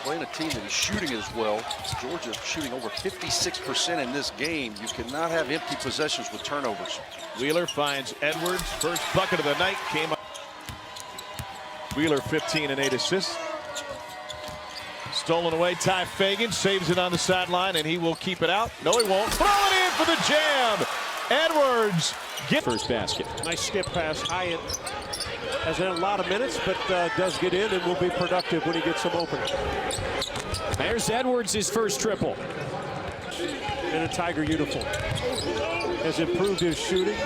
playing a team that is shooting as well. Georgia shooting over 56% in this game. You cannot have empty possessions with turnovers. Wheeler finds Edwards. First bucket of the night came up. Wheeler 15 and 8 assists. Stolen away. Ty Fagan saves it on the sideline, and he will keep it out. No, he won't. Throw it in for the jam. Edwards get first basket. Nice skip pass. Hyatt has had a lot of minutes, but does get in and will be productive when he gets some open. There's Edwards, his first triple. In a Tiger uniform. Has improved his shooting.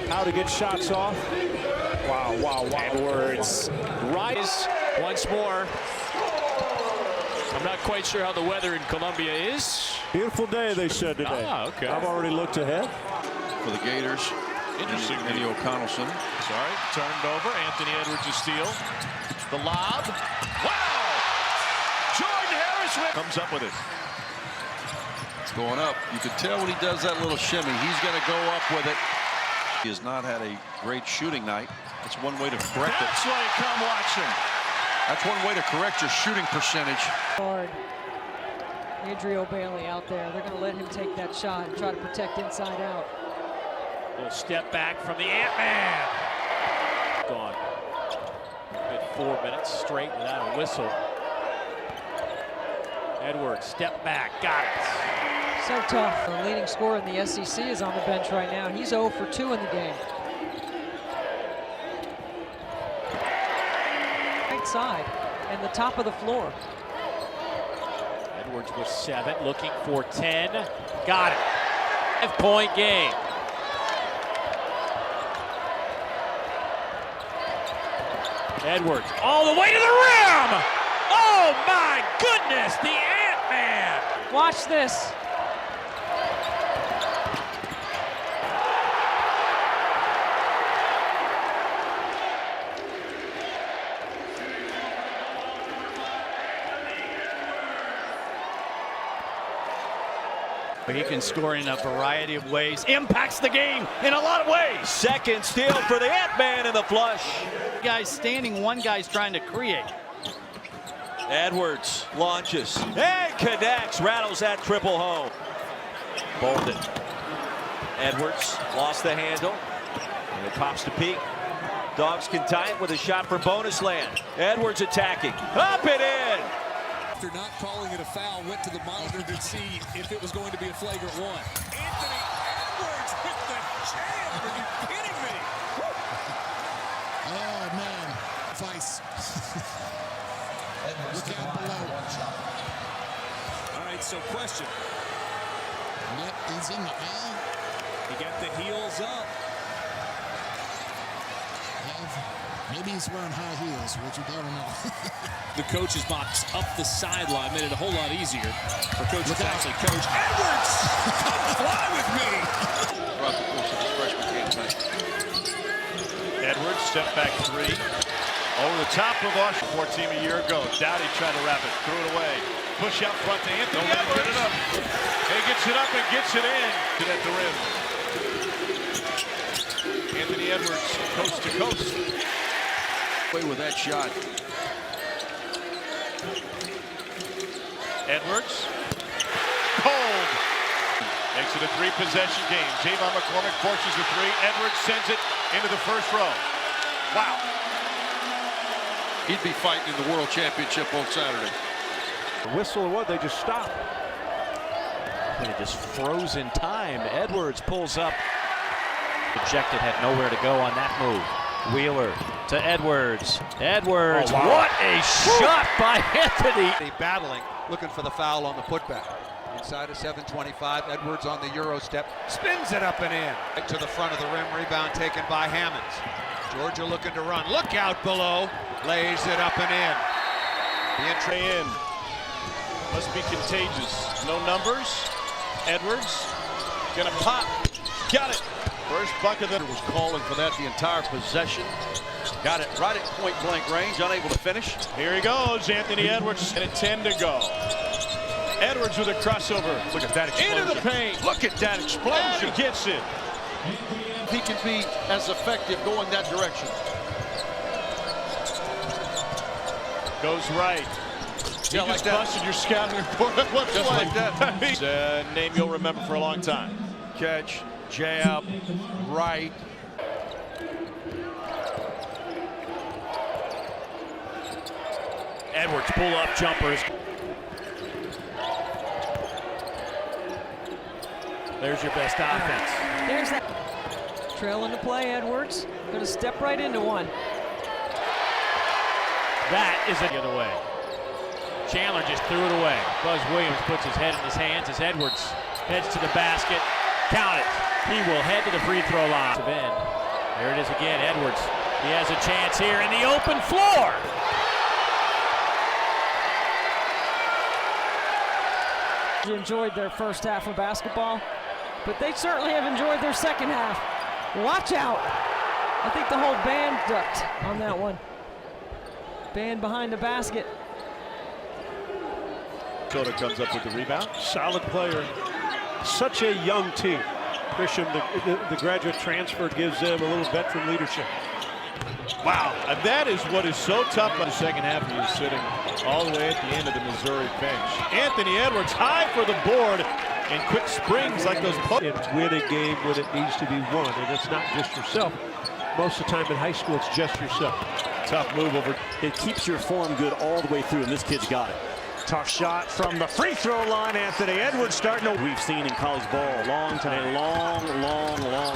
How to get shots off. Wow, wow, wow. Edwards rise once more. I'm not quite sure how the weather in Columbia is. Beautiful day, they said today. Ah, okay. I've already looked ahead. For the Gators. Interesting. Eddie O'Connellson. Sorry, turned over. Anthony Edwards' steal. The lob. Wow! Jordan Harris comes up with it. It's going up. You can tell when he does that little shimmy, he's going to go up with it. He has not had a great shooting night. That's one way to correct it. That's right, come watch him. That's one way to correct your shooting percentage. Guard Adrio Bailey out there. They're going to let him take that shot and try to protect inside out. Little step back from the Ant-Man. Gone. Good 4 minutes straight without a whistle. Edwards, step back, got it. So tough. The leading scorer in the SEC is on the bench right now. He's 0 for 2 in the game. Right side and the top of the floor. Edwards with 7, looking for 10. Got it. 5-point game. Edwards all the way to the rim! Oh my goodness, the Ant-Man! Watch this. He can score in a variety of ways, impacts the game in a lot of ways. Second steal for the Ant-Man in the flush. Guy's standing, one guy's trying to create. Edwards launches and connects, rattles that triple home. Bolden. Edwards lost the handle, and it pops to Peak. Dogs can tie it with a shot for bonus land. Edwards attacking, up and in. After not calling it a foul, went to the monitor to see if it was going to be a flagrant one. Anthony Edwards with the jam. Are you kidding me? Oh, man. Vice. Look out below. All right, so question. Yep, he's in the air. He got the heels up. Maybe he's wearing high heels, which you don't know. The coach's box up the sideline made it a whole lot easier for Coach Faxley. Coach Edwards, come fly with me. Throughout the course of his freshman campaign. Edwards, step back 3. Over the top of Washington team a year ago. Dowdy tried to wrap it, threw it away. Push out front to Anthony Edwards. Get it up. He gets it up and gets it in. Get at the rim. Anthony Edwards, coast to coast. Play with that shot. Edwards. Cold. Makes it a 3-possession game. Javon McCormick forces the 3. Edwards sends it into the first row. Wow. He'd be fighting in the World Championship on Saturday. The whistle or what? They just stopped. And it just froze in time. Edwards pulls up. Ejected, had nowhere to go on that move. Wheeler to Edwards. Edwards, oh, wow. What a shot by Anthony. Battling, looking for the foul on the putback. Inside of 7:25, Edwards on the Euro step, spins it up and in. Right to the front of the rim, rebound taken by Hammonds. Georgia looking to run, look out below, lays it up and in. The entry in. Must be contagious. No numbers. Edwards gonna pop. Got it. First bucket that was calling for that the entire possession. Got it right at point-blank range, unable to finish. Here he goes, Anthony Edwards, and a 10 to go. Edwards with a crossover. Look at that explosion. Into the paint. Look at that explosion. He gets it. He can be as effective going that direction. Goes right. You just busted your scouting report. What's Just like that. It's a name you'll remember for a long time. Catch, jab, right. Edwards pull-up jumpers. There's your best offense. There's that. Trailing to play, Edwards. Going to step right into one. That is the other way. Chandler just threw it away. Buzz Williams puts his head in his hands as Edwards heads to the basket. Count it. He will head to the free throw line. There it is again, Edwards. He has a chance here in the open floor. Enjoyed their first half of basketball, but they certainly have enjoyed their second half. Watch out. I think the whole band ducked on that one. Band behind the basket. Soto comes up with the rebound. Solid player. Such a young team. Christian, the graduate transfer gives them a little veteran leadership. Wow, and that is what is so tough in the second half. He was sitting all the way at the end of the Missouri bench. Anthony Edwards high for the board and quick springs like those. And win a game when it needs to be won, and it's not just yourself. Most of the time in high school, it's just yourself. Tough move over. It keeps your form good all the way through, and this kid's got it. Tough shot from the free throw line. Anthony Edwards starting to. We've seen in college ball a long time. A long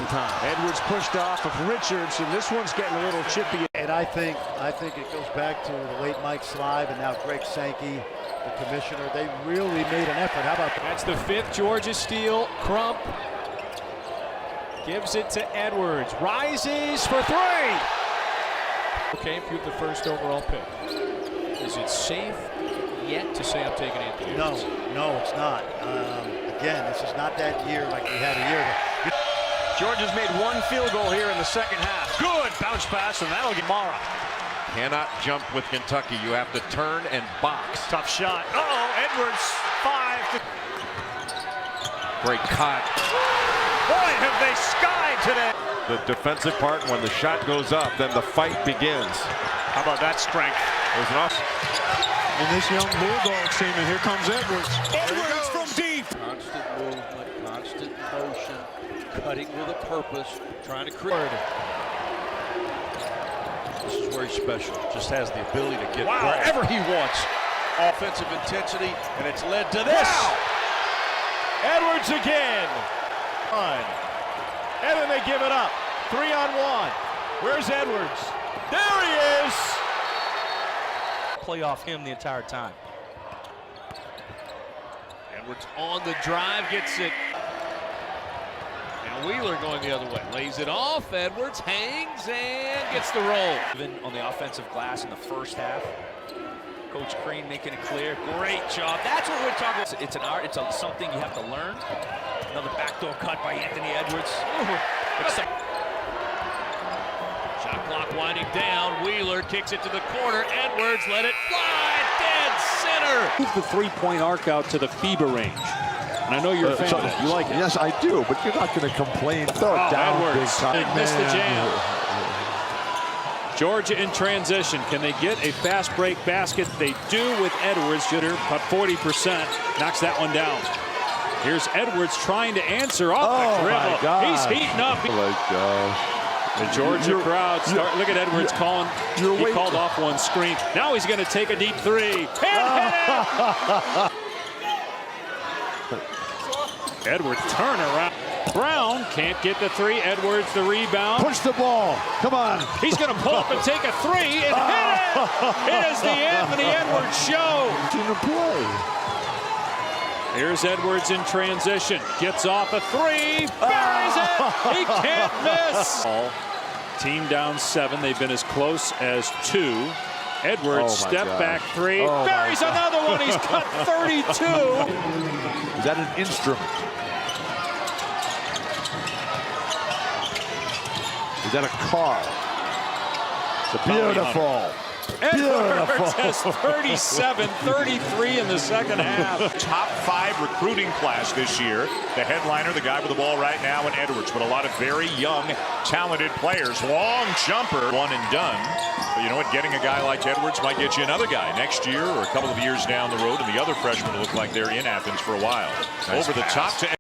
time. Edwards pushed off of Richards, and this one's getting a little chippy. And I think it goes back to the late Mike Slive and now Greg Sankey, the commissioner. They really made an effort. How about that? That's the fifth Georgia steal. Crump gives it to Edwards. Rises for three. Okay, if you have the first overall pick, is it safe yet to say I'm taking Anthony Edwards? No, it's not. Again, this is not that year like we had a year ago. Georgia's made one field goal here in the second half. Good bounce pass, and that'll get Mara. Cannot jump with Kentucky. You have to turn and box. Tough shot. Edwards, 5. Great cut. Boy, have they skied today. The defensive part, when the shot goes up, then the fight begins. How about that strength? There's an off. And this young Bulldog team, and here comes Edwards. Edwards from deep. Constant movement, constant motion, cutting with a purpose, trying to create. This is where he's special. Just has the ability to get wherever he wants. Offensive intensity, and it's led to this. Wow. Edwards again. And then they give it up. 3-on-1. Where's Edwards? There he is. Play off him the entire time. Edwards on the drive, gets it. Now Wheeler going the other way. Lays it off. Edwards hangs and gets the roll. Even on the offensive glass in the first half. Coach Crean making it clear. Great job. That's what we're talking about. It's an art. It's something you have to learn. Another backdoor cut by Anthony Edwards. Shot clock winding down. Wheeler kicks it to the corner. Edwards let it fly. Dead center. Move the three-point arc out to the FIBA range. And I know you're a fan of that. You like it? Yes, I do, but you're not going to complain. Throw it down Edwards. big time. They missed the jam. Georgia in transition. Can they get a fast break basket? They do with Edwards. Jitter, about 40%. Knocks that one down. Here's Edwards trying to answer off the dribble. He's heating up. Oh my gosh. The Georgia crowd start. Look at Edwards calling. He called off one screen. Now he's going to take a deep three. And hit it! Edwards turn around. Brown can't get the three. Edwards the rebound. Push the ball. Come on. He's going to pull up and take a three and hit it. It is the Anthony Edwards show. To play. Here's Edwards in transition. Gets off a three. Buries it. He can't miss. Team down 7. They've been as close as 2. Edwards step back 3. Buries another one. He's cut 32. Is that an instrument? Is that a car? It's beautiful. Edwards has 37, 33 in the second half. Top 5 recruiting class this year. The headliner, the guy with the ball right now, and Edwards, but a lot of very young, talented players. Long jumper, one and done. But you know what? Getting a guy like Edwards might get you another guy next year or a couple of years down the road, and the other freshmen look like they're in Athens for a while. Over the top to